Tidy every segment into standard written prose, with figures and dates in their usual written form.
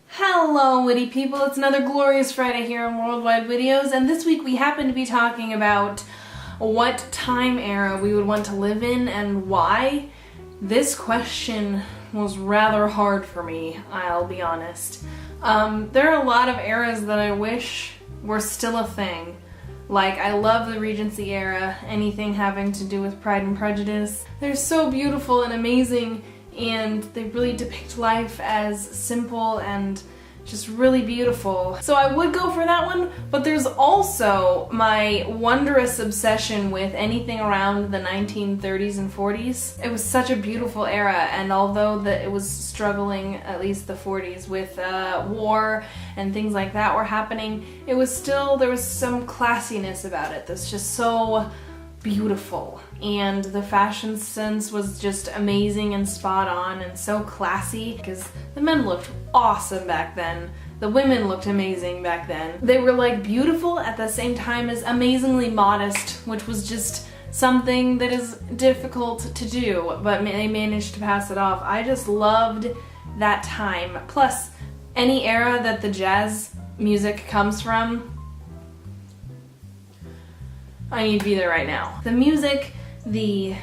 Hello witty people, it's another glorious Friday here on Worldwide Videos, and this week we happen to be talking about what time era we would want to live in and why. This question was rather hard for me, I'll be honest. There are a lot of eras that I wish were still a thing. Like, I love the Regency era, anything having to do with Pride and Prejudice. They're so beautiful and amazing, and they really depict life as simple and just really beautiful. So I would go for that one, but there's also my wondrous obsession with anything around the 1930s and 40s. It was such a beautiful era, and although it was struggling, at least the 40s, with war and things like that were happening, it was still, there was some classiness about it that's just so beautiful, and the fashion sense was just amazing and spot on and so classy, because the men looked awesome back then, the women looked amazing back then. They were like beautiful at the same time as amazingly modest, which was just something that is difficult to do, but they managed to pass it off. I just loved that time. Plus, any era that the jazz music comes from, I need to be there right now. The music, the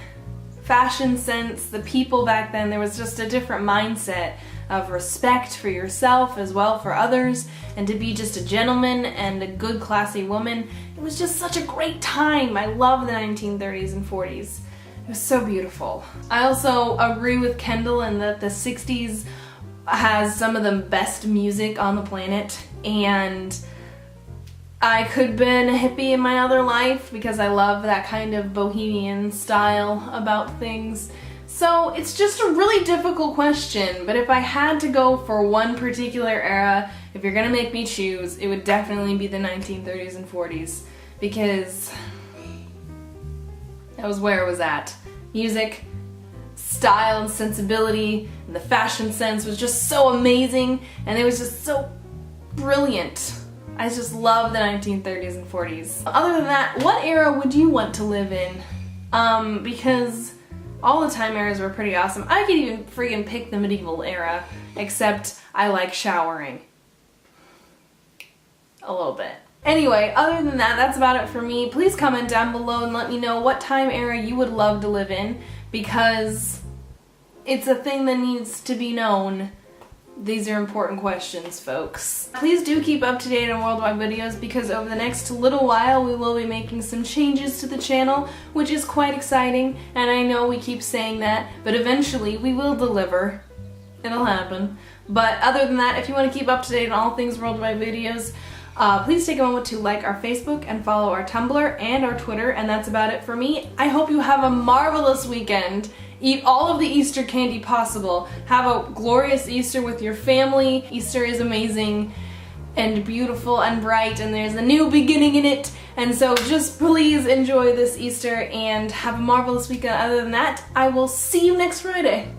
fashion sense, the people back then, there was just a different mindset of respect for yourself as well for others, and to be just a gentleman and a good classy woman. It was just such a great time. I love the 1930s and 40s. It was so beautiful. I also agree with Kendall in that the 60s has some of the best music on the planet, and I could have been a hippie in my other life because I love that kind of bohemian style about things. So it's just a really difficult question, but if I had to go for one particular era, if you're gonna make me choose, it would definitely be the 1930s and 40s, because that was where it was at. Music, style and sensibility, and the fashion sense was just so amazing, and it was just so brilliant. I just love the 1930s and 40s. Other than that, what era would you want to live in? Because all the time eras were pretty awesome. I could even freaking pick the medieval era, except I like showering. A little bit. Anyway, other than that, that's about it for me. Please comment down below and let me know what time era you would love to live in, because it's a thing that needs to be known. These are important questions, folks. Please do keep up to date on Worldwide Videos, because over the next little while we will be making some changes to the channel, which is quite exciting, and I know we keep saying that, but eventually we will deliver. It'll happen. But other than that, if you want to keep up to date on all things Worldwide Videos, please take a moment to like our Facebook and follow our Tumblr and our Twitter, and that's about it for me. I hope you have a marvelous weekend. Eat all of the Easter candy possible. Have a glorious Easter with your family. Easter is amazing and beautiful and bright, and there's a new beginning in it. And so just please enjoy this Easter and have a marvelous weekend. Other than that, I will see you next Friday.